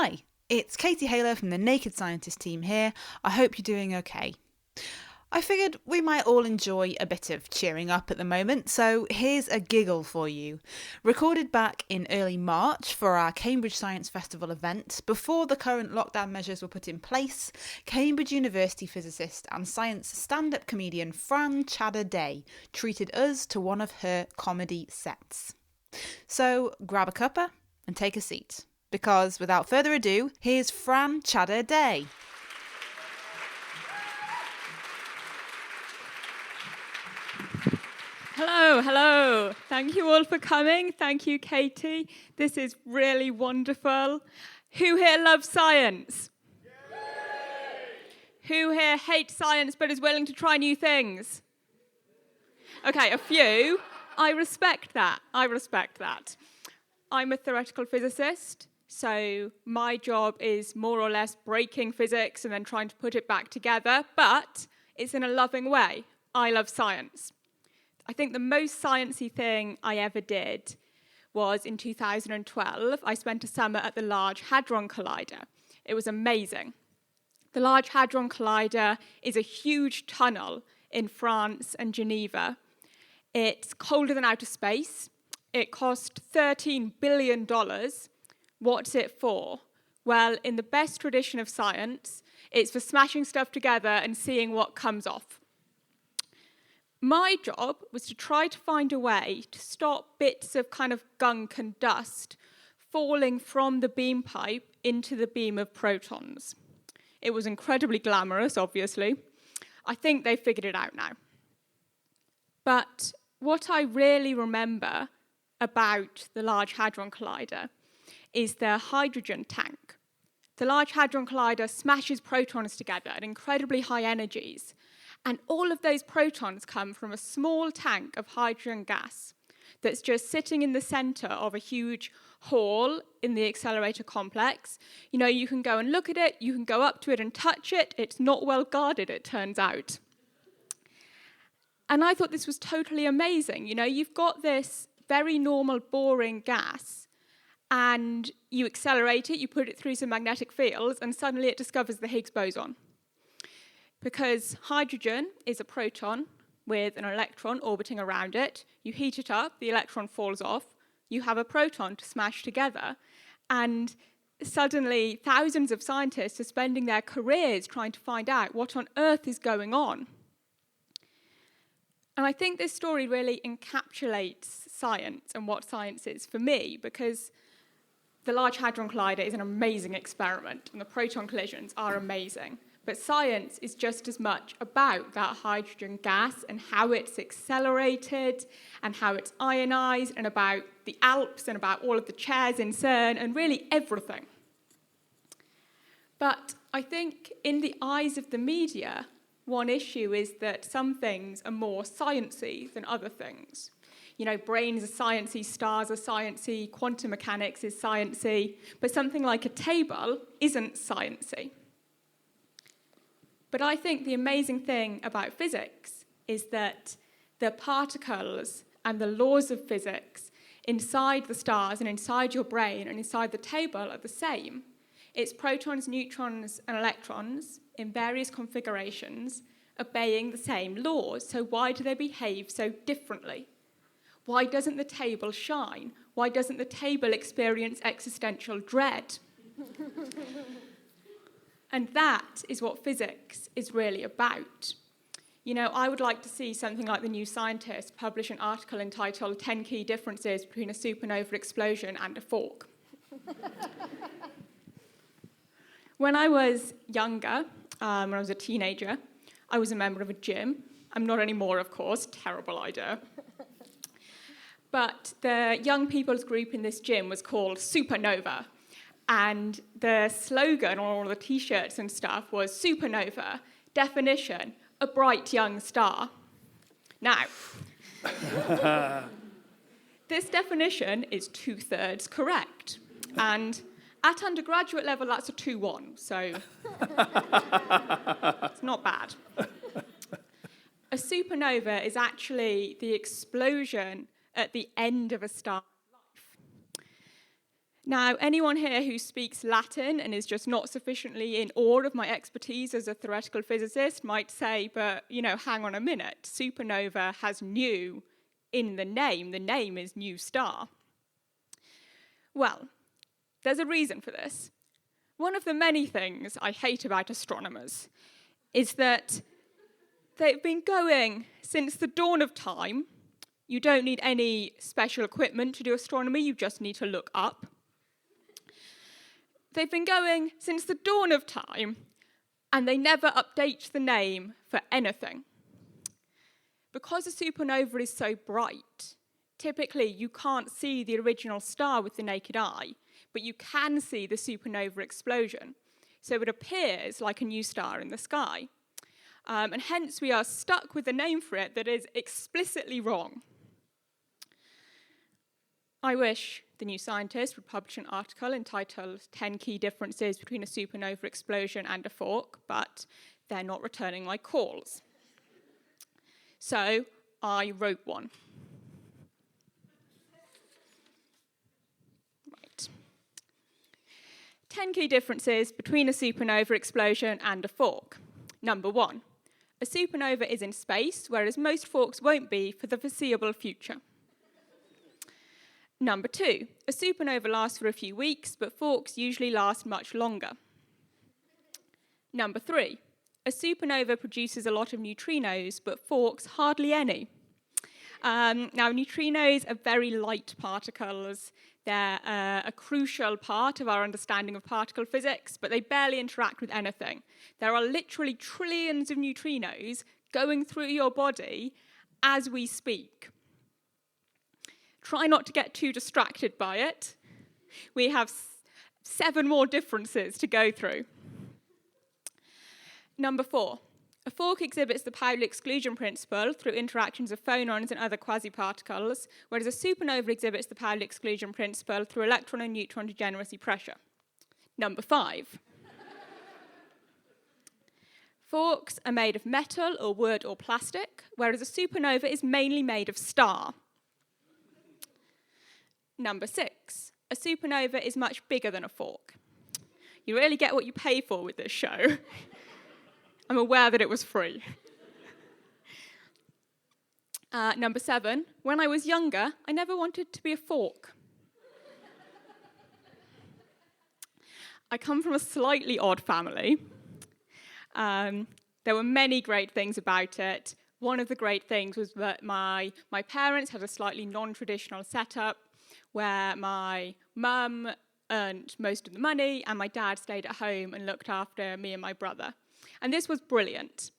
Hi, it's Katie Haler from the Naked Scientist team here. I hope you're doing okay. I figured we might all enjoy a bit of cheering up at the moment, so here's a giggle for you. Recorded back in early March for our Cambridge Science Festival event, before the current lockdown measures were put in place, Cambridge University physicist and science stand-up comedian Fran Chader-Day treated us to one of her comedy sets. So grab a cuppa and take a seat, because without further ado, here's Fran Chader-Day. Hello. Thank you all for coming. Thank you, Katie. This is really wonderful. Who here loves science? Yay! Who here hates science but is willing to try new things? Okay, a few. I respect that. I'm a theoretical physicist, so my job is more or less breaking physics and then trying to put it back together, but it's in a loving way. I love science. I think the most sciencey thing I ever did was in 2012. I spent a summer at the Large Hadron Collider. It was amazing. The Large Hadron Collider is a huge tunnel in France and Geneva. It's colder than outer space. It cost $13 billion. What's it for? Well, in the best tradition of science, it's for smashing stuff together and seeing what comes off. My job was to try to find a way to stop bits of kind of gunk and dust falling from the beam pipe into the beam of protons. It was incredibly glamorous, obviously. I think they figured it out now. But what I really remember about the Large Hadron Collider is their hydrogen tank. The Large Hadron Collider smashes protons together at incredibly high energies. And all of those protons come from a small tank of hydrogen gas that's just sitting in the center of a huge hall in the accelerator complex. You know, you can go and look at it, you can go up to it and touch it. It's not well guarded, it turns out. And I thought this was totally amazing. You know, you've got this very normal, boring gas, and you accelerate it, you put it through some magnetic fields, and suddenly it discovers the Higgs boson. Because hydrogen is a proton with an electron orbiting around it. You heat it up, the electron falls off, you have a proton to smash together. And suddenly, thousands of scientists are spending their careers trying to find out what on earth is going on. And I think this story really encapsulates science and what science is for me, because the Large Hadron Collider is an amazing experiment, and the proton collisions are amazing. But science is just as much about that hydrogen gas and how it's accelerated and how it's ionized, and about the Alps and about all of the chairs in CERN and really everything. But I think in the eyes of the media, one issue is that some things are more sciencey than other things. You know, brains are sciencey, stars are sciencey, quantum mechanics is sciencey, but something like a table isn't sciencey. But I think the amazing thing about physics is that the particles and the laws of physics inside the stars and inside your brain and inside the table are the same. It's protons, neutrons, and electrons in various configurations obeying the same laws. So why do they behave so differently? Why doesn't the table shine? Why doesn't the table experience existential dread? And that is what physics is really about. You know, I would like to see something like The New Scientist publish an article entitled 10 Key Differences Between a Supernova Explosion and a Fork. When I was younger, when I was a teenager, I was a member of a gym. I'm not anymore, of course, terrible idea. But the young people's group in this gym was called Supernovae. And the slogan on all the t-shirts and stuff was Supernova, definition, a bright young star. Now, this definition is 2/3 correct. And at undergraduate level, that's a 2-1, so it's not bad. A supernova is actually the explosion at the end of a star's life. Now, anyone here who speaks Latin and is just not sufficiently in awe of my expertise as a theoretical physicist might say, but, hang on a minute, supernova has new in the name. The name is new star. Well, there's a reason for this. One of the many things I hate about astronomers is that they've been going since the dawn of time. You don't need any special equipment to do astronomy, you just need to look up. They've been going since the dawn of time, and they never update the name for anything. Because a supernova is so bright, typically you can't see the original star with the naked eye, but you can see the supernova explosion. So it appears like a new star in the sky. And hence we are stuck with a name for it that is explicitly wrong. I wish the New Scientist would publish an article entitled 10 Key Differences Between a Supernova Explosion and a Fork, but they're not returning my calls. So I wrote one. Right. 10 key differences between a supernova explosion and a fork. Number 1, a supernova is in space, whereas most forks won't be for the foreseeable future. Number 2, a supernova lasts for a few weeks, but forks usually last much longer. Number 3, a supernova produces a lot of neutrinos, but forks hardly any. Now, neutrinos are very light particles. They're a crucial part of our understanding of particle physics, but they barely interact with anything. There are literally trillions of neutrinos going through your body as we speak. Try not to get too distracted by it. We have 7 more differences to go through. Number 4, a fork exhibits the Pauli exclusion principle through interactions of phonons and other quasi-particles, whereas a supernova exhibits the Pauli exclusion principle through electron and neutron degeneracy pressure. Number 5, forks are made of metal or wood or plastic, whereas a supernova is mainly made of star. Number 6, a supernova is much bigger than a fork. You really get what you pay for with this show. I'm aware that it was free. Number 7, when I was younger, I never wanted to be a fork. I come from a slightly odd family. There were many great things about it. One of the great things was that my parents had a slightly non-traditional setup where my mum earned most of the money and my dad stayed at home and looked after me and my brother. And this was brilliant.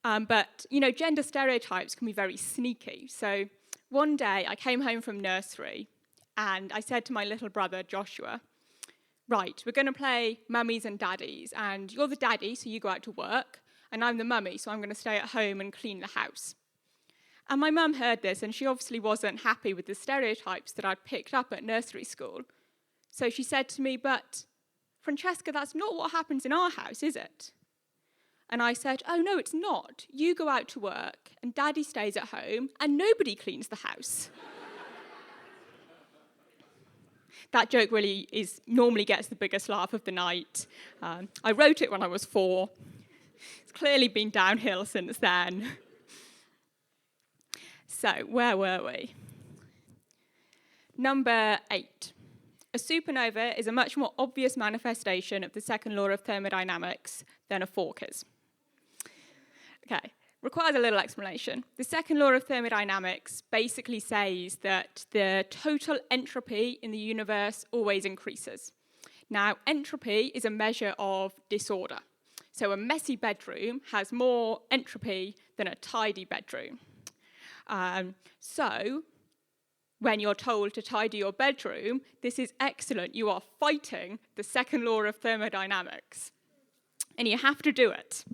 But, gender stereotypes can be very sneaky. So one day I came home from nursery and I said to my little brother, Joshua, right, we're going to play mummies and daddies, and you're the daddy, so you go out to work, and I'm the mummy, so I'm going to stay at home and clean the house. And my mum heard this, and she obviously wasn't happy with the stereotypes that I'd picked up at nursery school. So she said to me, but Francesca, that's not what happens in our house, is it? And I said, oh, no, it's not. You go out to work, and Daddy stays at home, and nobody cleans the house. That joke really normally gets the biggest laugh of the night. I wrote it when I was 4. It's clearly been downhill since then. So, where were we? Number 8. A supernova is a much more obvious manifestation of the second law of thermodynamics than a fork is. Okay, requires a little explanation. The second law of thermodynamics basically says that the total entropy in the universe always increases. Now, entropy is a measure of disorder. So a messy bedroom has more entropy than a tidy bedroom. So when you're told to tidy your bedroom, this is excellent. You are fighting the second law of thermodynamics. And you have to do it.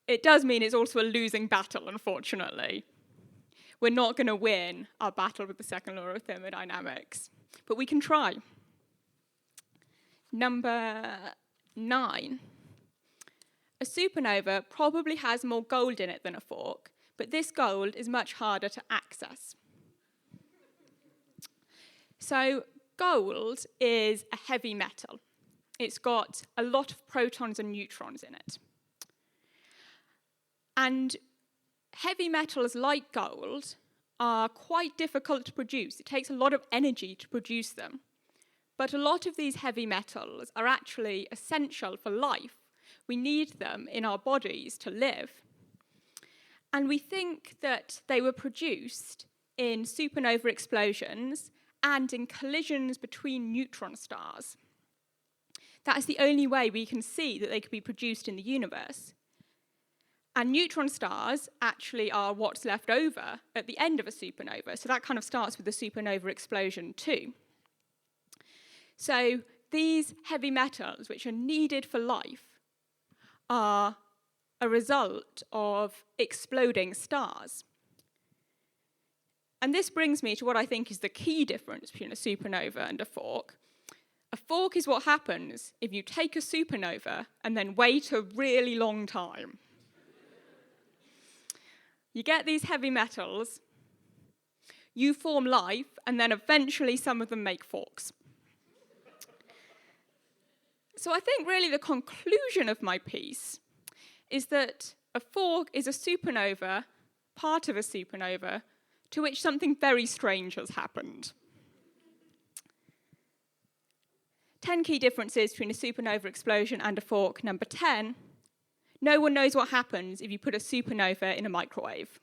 It does mean it's also a losing battle, unfortunately. We're not going to win our battle with the second law of thermodynamics, but we can try. Number 9. A supernova probably has more gold in it than a fork, but this gold is much harder to access. So gold is a heavy metal. It's got a lot of protons and neutrons in it. And heavy metals like gold are quite difficult to produce. It takes a lot of energy to produce them. But a lot of these heavy metals are actually essential for life. We need them in our bodies to live. And we think that they were produced in supernova explosions and in collisions between neutron stars. That is the only way we can see that they could be produced in the universe. And neutron stars actually are what's left over at the end of a supernova. So that kind of starts with the supernova explosion too. So these heavy metals, which are needed for life, are a result of exploding stars. And this brings me to what I think is the key difference between a supernova and a fork. A fork is what happens if you take a supernova and then wait a really long time. You get these heavy metals, you form life, and then eventually some of them make forks. So I think really the conclusion of my piece is that a fork is a supernova, part of a supernova, to which something very strange has happened. 10 key differences between a supernova explosion and a fork. Number 10, no one knows what happens if you put a supernova in a microwave.